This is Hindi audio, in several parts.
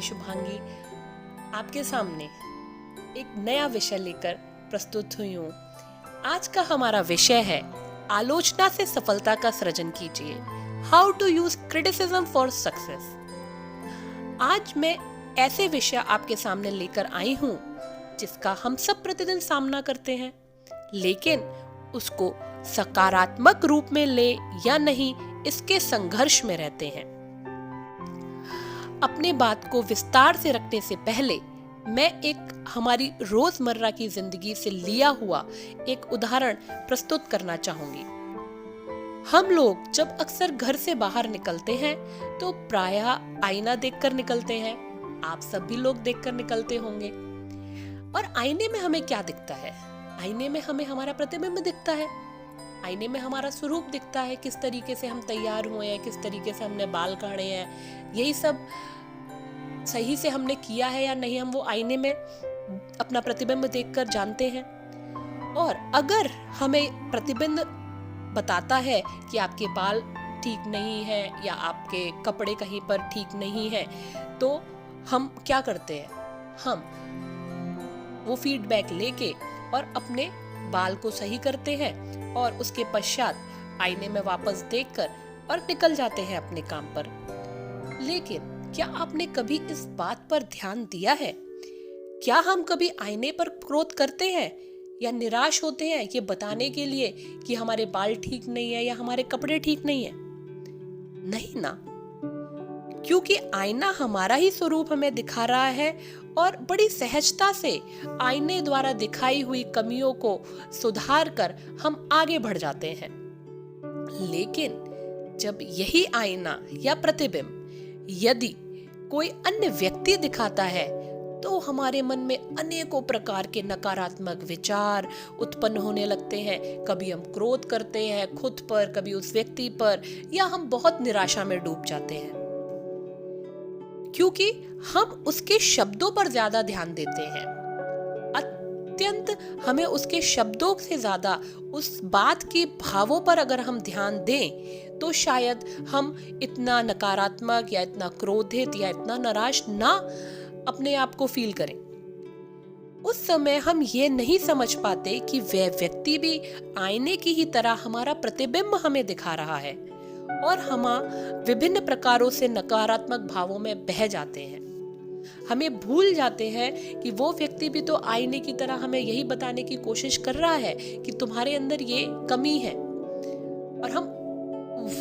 शुभांगी आपके सामने एक नया विषय लेकर प्रस्तुत हुई हूँ। आज का हमारा विषय है आलोचना से सफलता का सृजन कीजिए, how to use criticism for success. आज मैं ऐसे विषय आपके सामने लेकर आई हूँ जिसका हम सब प्रतिदिन सामना करते हैं, लेकिन उसको सकारात्मक रूप में ले या नहीं, इसके संघर्ष में रहते हैं। अपने बात को विस्तार से रखने से पहले मैं एक हमारी रोजमर्रा की जिंदगी से लिया हुआ एक उदाहरण प्रस्तुत करना चाहूंगी। हम लोग जब अक्सर घर से बाहर निकलते हैं तो प्रायः आईना देखकर निकलते हैं। आप सभी लोग देखकर निकलते होंगे। और आईने में हमें क्या दिखता है? आईने में हमें हमारा प्रतिबिंब दिखता है। आईने में हमारा स्वरूप दिखता है, किस तरीके से हम तैयार हुए हैं, किस तरीके से हमने बाल काढ़े हैं, यही सब सही से हमने किया है या नहीं, हम वो आईने में अपना प्रतिबिंब देखकर जानते हैं। और अगर हमें प्रतिबिंब बताता है कि आपके बाल ठीक नहीं है या आपके कपड़े कहीं पर ठीक नहीं है, तो हम क्या करते हैं? हम वो फीडबैक लेके और अपने बाल को सही करते हैं और उसके पश्चात आईने में वापस देखकर और निकल जाते हैं अपने काम पर। लेकिन क्या आपने कभी इस बात पर ध्यान दिया है? क्या हम कभी आईने पर क्रोध करते हैं या निराश होते हैं ये बताने के लिए कि हमारे बाल ठीक नहीं है या हमारे कपड़े ठीक नहीं है? नहीं ना, क्योंकि आईना हमारा ही स्वरूप हमें दिखा रहा है और बड़ी सहजता से आईने द्वारा दिखाई हुई कमियों को सुधार कर हम आगे बढ़ जाते हैं। लेकिन जब यही आईना या प्रतिबिंब यदि कोई अन्य व्यक्ति दिखाता है तो हमारे मन में अनेकों प्रकार के नकारात्मक विचार उत्पन्न होने लगते हैं। कभी हम क्रोध करते हैं खुद पर, कभी उस व्यक्ति पर, या हम बहुत निराशा में डूब जाते हैं, क्योंकि हम उसके शब्दों पर ज्यादा ध्यान देते हैं। अत्यंत हमें उसके शब्दों से ज्यादा उस बात के भावों पर अगर हम ध्यान दें तो शायद हम इतना नकारात्मक या इतना क्रोधित या इतना निराश ना अपने आप को फील करें। उस समय हम ये नहीं समझ पाते कि वह व्यक्ति भी आईने की ही तरह हमारा प्रतिबिंब हमें दिखा रहा है और हम विभिन्न प्रकारों से नकारात्मक भावों में बह जाते हैं। हमें भूल जाते हैं कि वो व्यक्ति भी तो आईने की तरह हमें यही बताने की कोशिश कर रहा है कि तुम्हारे अंदर ये कमी है, और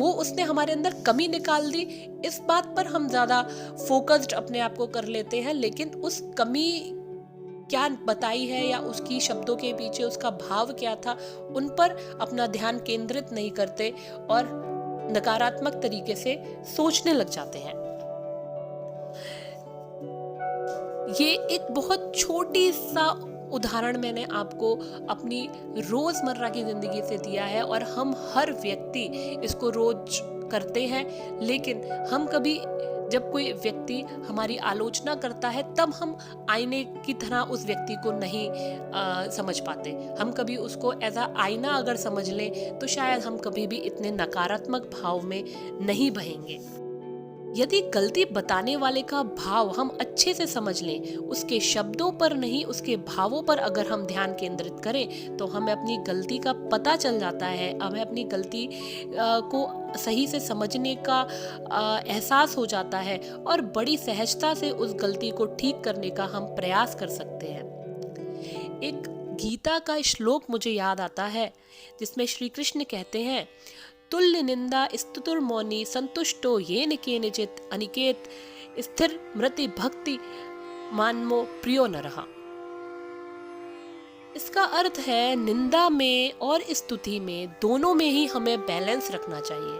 उसने हमारे अंदर कमी निकाल दी, इस बात पर हम ज्यादा फोकस्ड अपने आप को कर लेते हैं। लेकिन उस कमी क्या बताई है या उसकी शब्दों के पीछे उसका भाव क्या था, उन पर अपना ध्यान केंद्रित नहीं करते और नकारात्मक तरीके से सोचने लग जाते हैं। ये एक बहुत छोटी सा उदाहरण मैंने आपको अपनी रोजमर्रा की जिंदगी से दिया है और हम हर व्यक्ति इसको रोज करते हैं। लेकिन हम कभी जब कोई व्यक्ति हमारी आलोचना करता है तब हम आईने की तरह उस व्यक्ति को नहीं समझ पाते। हम कभी उसको एज अ आईना अगर समझ लें तो शायद हम कभी भी इतने नकारात्मक भाव में नहीं बहेंगे। यदि गलती बताने वाले का भाव हम अच्छे से समझ लें, उसके शब्दों पर नहीं उसके भावों पर अगर हम ध्यान केंद्रित करें, तो हमें अपनी गलती का पता चल जाता है, हमें अपनी गलती को सही से समझने का एहसास हो जाता है और बड़ी सहजता से उस गलती को ठीक करने का हम प्रयास कर सकते हैं। एक गीता का श्लोक मुझे याद आता है जिसमें श्री कृष्ण कहते हैं, तुल्य निंदा स्तुतुर मौनी संतुष्टो येन केनचित अनिकेत स्थिर मृति भक्ति मानमो प्रियो नरहा। इसका अर्थ है निंदा में और स्तुति में दोनों में ही हमें बैलेंस रखना चाहिए।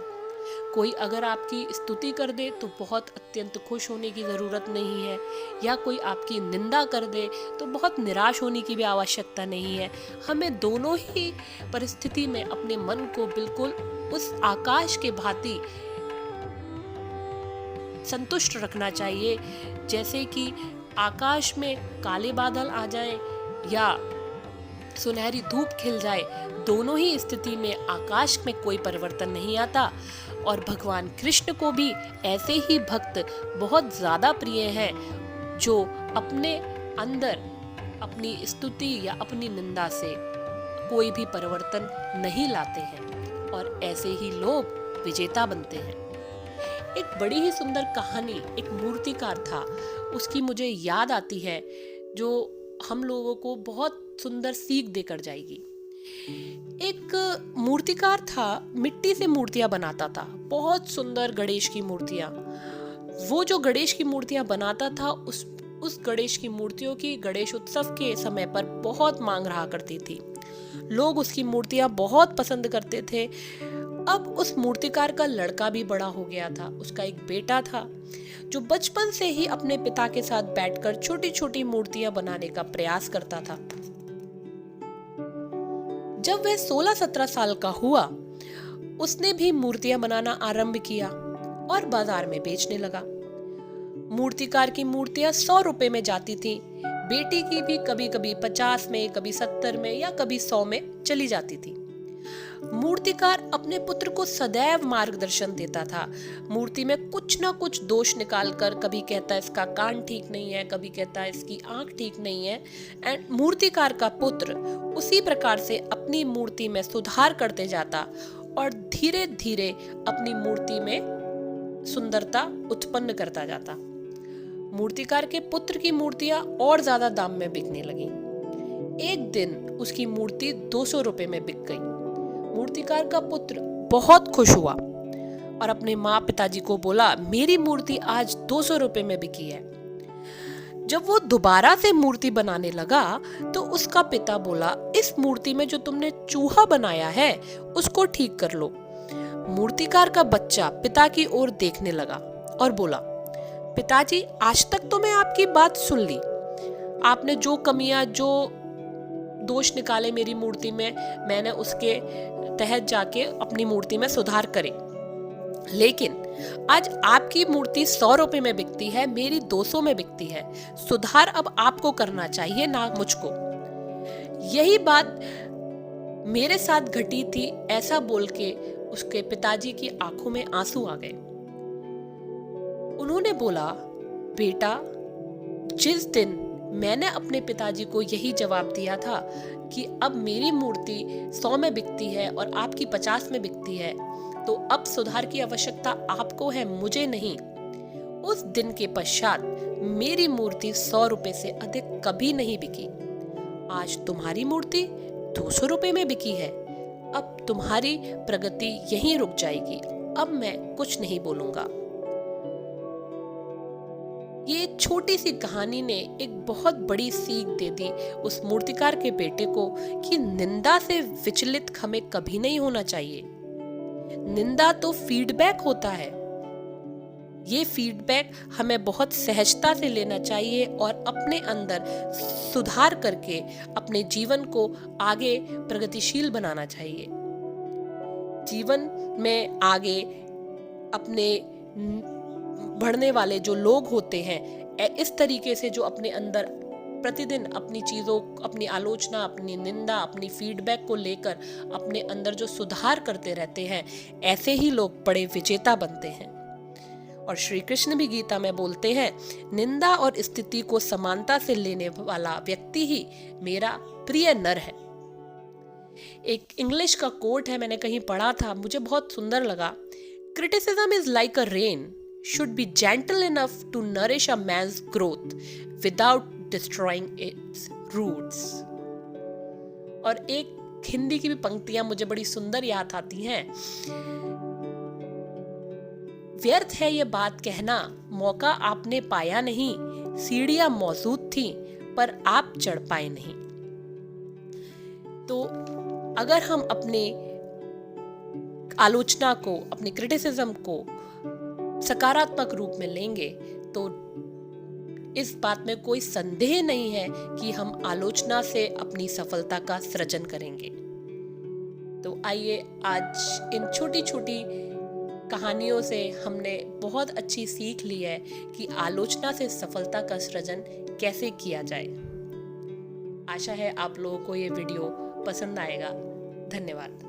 कोई अगर आपकी स्तुति कर दे तो बहुत अत्यंत खुश होने की ज़रूरत नहीं है, या कोई आपकी निंदा कर दे तो बहुत निराश होने की भी आवश्यकता नहीं है। हमें दोनों ही परिस्थिति में अपने मन को बिल्कुल उस आकाश के भांति संतुष्ट रखना चाहिए। जैसे कि आकाश में काले बादल आ जाएं या सुनहरी धूप खिल जाए, दोनों ही स्थिति में आकाश में कोई परिवर्तन नहीं आता और भगवान कृष्ण को भी ऐसे ही भक्त बहुत ज्यादा प्रिय हैं जो अपने अंदर अपनी स्तुति या अपनी निंदा से कोई भी परिवर्तन नहीं लाते हैं और ऐसे ही लोग विजेता बनते हैं। एक बड़ी ही सुंदर कहानी एक मूर्तिकार था, उसकी मुझे याद आती है जो हम लोगों को बहुत सुंदर सीख देकर जाएगी। एक मूर्तिकार था, मिट्टी से मूर्तियां बनाता था, बहुत सुंदर गणेश की मूर्तियां। वो जो गणेश की मूर्तियां बनाता था उस गणेश की मूर्तियों की गणेश उत्सव के समय पर बहुत मांग रहा करती थी। लोग उसकी मूर्तियां बहुत पसंद करते थे। अब उस मूर्तिकार का लड़का भी बड़ा हो गया था। उसका एक बेटा था जो बचपन से ही अपने पिता के साथ बैठकर छोटी छोटी मूर्तियां बनाने का प्रयास करता था। जब वह 16-17 साल का हुआ, उसने भी मूर्तियां बनाना आरंभ किया और बाजार में बेचने लगा। मूर्तिकार की मूर्तियां 100 रुपए में जाती थी। बेटी की भी कभी कभी 50 में, कभी 70 में या कभी 100 में चली जाती थी। मूर्तिकार अपने पुत्र को सदैव मार्गदर्शन देता था। मूर्ति में कुछ ना कुछ दोष निकालकर, कभी कहता है इसका कान ठीक नहीं है, कभी कहता है इसकी आंख ठीक नहीं है। एंड मूर्तिकार का पुत्र उसी प्रकार से अपनी मूर्ति में सुधार करते जाता और धीरे धीरे अपनी मूर्ति में सुंदरता उत्पन्न करता जाता। मूर्तिकार के पुत्र की मूर्तियां और ज्यादा दाम में बिकने लगी। एक दिन उसकी मूर्ति 200 रुपए में बिक गई। मूर्तिकार का पुत्र बहुत खुश हुआ और अपने माँ पिताजी को बोला, मेरी मूर्ति आज 200 रुपए में बिकी है। जब वो दोबारा से मूर्ति बनाने लगा तो उसका पिता बोला, इस मूर्ति में जो तुमने चूहा बनाया है उसको ठीक कर लो। मूर्तिकार का बच्चा पिता की ओर देखने लगा और बोला, पिताजी, आज तक तो मैं आपकी बात सुन ली। आपने जो कमियां, जो दोष निकाले मेरी मूर्ति में, मैंने उसके तहत जाके अपनी मूर्ति में सुधार करे। लेकिन आज आपकी मूर्ति 100 रुपए में बिकती है, मेरी 200 में बिकती है। सुधार अब आपको करना चाहिए, ना मुझको। यही बात मेरे साथ घटी थी, ऐसा बोल के उसके पिताजी की आंखों में आंसू आ गए। उन्होंने बोला, बेटा, जिस दिन मैंने अपने पिताजी को यही जवाब दिया था कि अब मेरी मूर्ति 100 में बिकती है और आपकी 50 में बिकती है, तो अब सुधार की आवश्यकता आपको है, मुझे नहीं। उस दिन के पश्चात मेरी मूर्ति 100 रुपए से अधिक कभी नहीं बिकी। आज तुम्हारी मूर्ति 200 रुपए में बिकी है। अब तुम्हारी प्रगति यहीं रुक जाएगी। अब मैं कुछ नहीं बोलूंगा। ये छोटी सी कहानी ने एक बहुत बड़ी सीख दे दी उस मूर्तिकार के बेटे को कि निंदा से विचलित हमें कभी नहीं होना चाहिए। निंदा तो फीडबैक होता है। ये फीडबैक हमें बहुत सहजता से लेना चाहिए और अपने अंदर सुधार करके अपने जीवन को आगे प्रगतिशील बनाना चाहिए। जीवन में आगे अपने बढ़ने वाले जो लोग होते हैं, इस तरीके से जो अपने अंदर प्रतिदिन अपनी चीज़ों, अपनी आलोचना, अपनी निंदा, अपनी फीडबैक को लेकर अपने अंदर जो सुधार करते रहते हैं, ऐसे ही लोग बड़े विजेता बनते हैं। और श्री कृष्ण भी गीता में बोलते हैं, निंदा और स्थिति को समानता से लेने वाला व्यक्ति ही मेरा प्रिय नर है। एक इंग्लिश का कोट है, मैंने कहीं पढ़ा था, मुझे बहुत सुंदर लगा। Criticism is like a rain, should be gentle enough to nourish a man's growth without destroying its roots। और एक हिंदी की भी पंक्तियां मुझे बड़ी सुंदर याद आती हैं। व्यर्थ है ये बात कहना, मौका आपने पाया नहीं, सीढ़ियां मौजूद थी पर आप चढ़ पाए नहीं। तो अगर हम अपने आलोचना को, अपनी क्रिटिसिज्म को सकारात्मक रूप में लेंगे तो इस बात में कोई संदेह नहीं है कि हम आलोचना से अपनी सफलता का सृजन करेंगे। तो आइए, आज इन छोटी छोटी कहानियों से हमने बहुत अच्छी सीख ली है कि आलोचना से सफलता का सृजन कैसे किया जाए। आशा है आप लोगों को ये वीडियो पसंद आएगा। धन्यवाद।